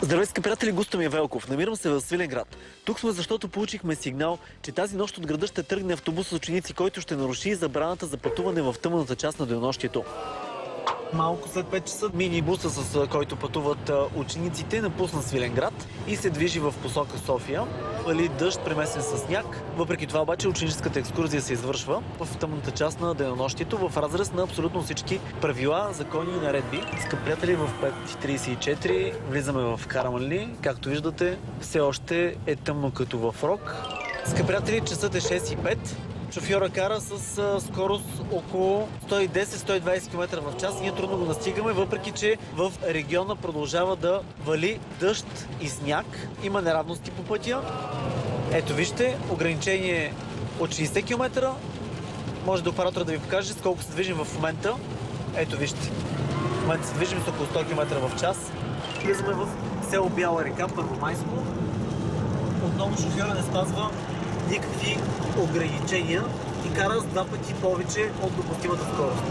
Здравейте, скъпи приятели, Густомир Велков. Намирам се в Свиленград. Тук сме, защото получихме сигнал, че тази нощ от града ще тръгне автобус с ученици, който ще наруши забраната за пътуване в тъмната част на денонощието. Малко след 5 часа минибуса, с който пътуват учениците, напусна Свиленград и се движи в посока София. Вали дъжд, премесен с сняг. Въпреки това обаче ученическата екскурзия се извършва в тъмната част на денонощието в разрез на абсолютно всички правила, закони и наредби. Скъпи приятели, в 5:34 влизаме в Караманли. Както виждате, все още е тъмно като в рок. Скъпи приятели, часът е 6:05. Шофьора кара с скорост около 110-120 км в час. Ние трудно го настигаме, въпреки че в региона продължава да вали дъжд и сняг. Има неравности по пътя. Ето вижте, ограничение от 60 км. Може да оператора да ви покаже с колко се движим в момента. Ето вижте. В момента се движим с около 100 км в час. Влизаме в село Бяла река, Първомайско. Отново шофьора не спазва никакви ограничения и кара с 2 пъти повече от допустимата скорост.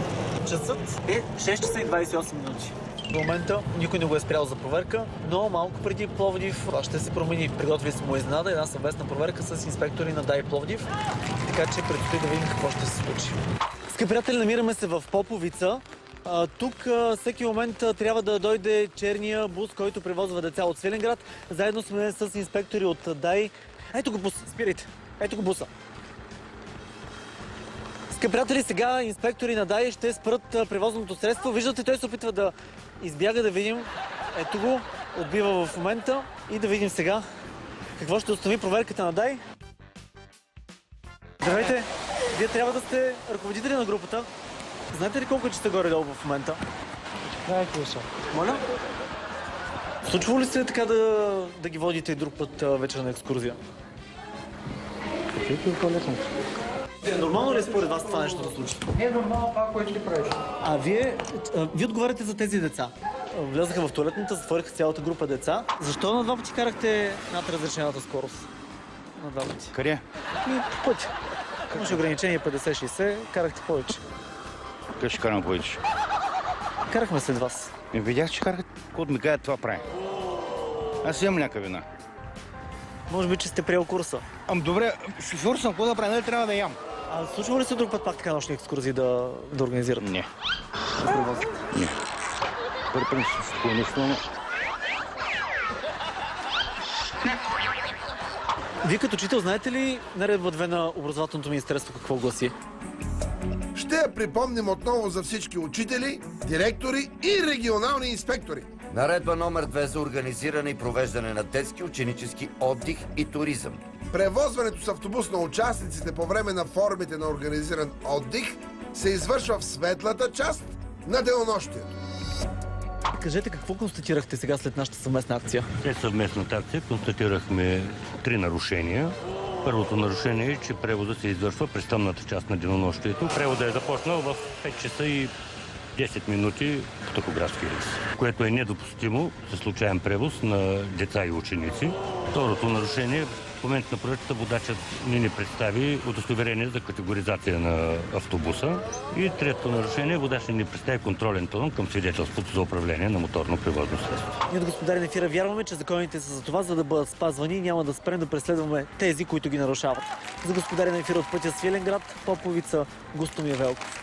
Часът е 6 часа и 28 минути. В момента никой не го е спрял за проверка, но малко преди Пловдив това ще се промени. Приготвили сме изненада, една съвместна проверка с инспектори на ДАИ Пловдив, така че предстои да видим какво ще се случи. Скъпи приятели, намираме се в Поповица. Тук всеки момент трябва да дойде черния бус, който превозва деца от Свиленград. Заедно сме с инспектори от ДАИ. Ето го бус, спирайте. Ето го буса. Скъпи приятели, сега инспектори на ДАИ ще спрат превозното средство. Виждате, той се опитва да избяга, да видим. Ето го, отбива в момента и да видим сега какво ще установи проверката на ДАИ. Здравейте, вие трябва да сте ръководители на групата. Знаете ли колко часа горе-долу в момента? Знаете са. Моля? Случва ли се така да ги водите друг път вечер на екскурзия? Каквито по-лесно. Нормално ли е според вас това нещо да случи? Не е нормално това, което ти правиш. А вие отговаряте за тези деца. Влязаха в туалетната, затвориха цялата група деца. Защо на 2 пъти карахте над разрешената скорост? На 2 пъти. Къде? По пътя. Имаше ограничение 50-60, карахте повече. Къде ще карам повече? Карахме след вас. Не видях, че карат. Кот ми кажа това прави. Аз имам някаква вина. Може би, че сте приел курса. Добре, шофьор съм, какво да правя? Нали трябва да ям? А случва ли се друг път пак така нощни екскурзии да организирате? Не. Не. Първи път се спомням. Вие като учител знаете ли наредба 2 на образователното министерство какво гласи? Ще я припомним отново за всички учители, директори и регионални инспектори. Наредба номер 2 за организиране и провеждане на детски ученически отдих и туризъм. Превозването с автобус на участниците по време на формите на организиран отдих се извършва в светлата част на денонощието. Кажете, какво констатирахте сега след нашата съвместна акция? След съвместната акция констатирахме 3 нарушения. Първото нарушение е, че превозът се извършва през тъмната част на денонощието. Превозът е започнал в 5 часа и 10 минути по тахографски рейс, което е недопустимо за случайен превоз на деца и ученици. Второто нарушение, в момент на проекта водачът ни представи удостоверение за категоризация на автобуса. И третото нарушение, водачът ни представи контролен талон към свидетелството за управление на моторно превозно средство. Ние от господари на ефира вярваме, че законите са за това, за да бъдат спазвани и няма да спрем да преследваме тези, които ги нарушават. За господари на ефира от пътя Свиленград, Поповица, Густомир Велков.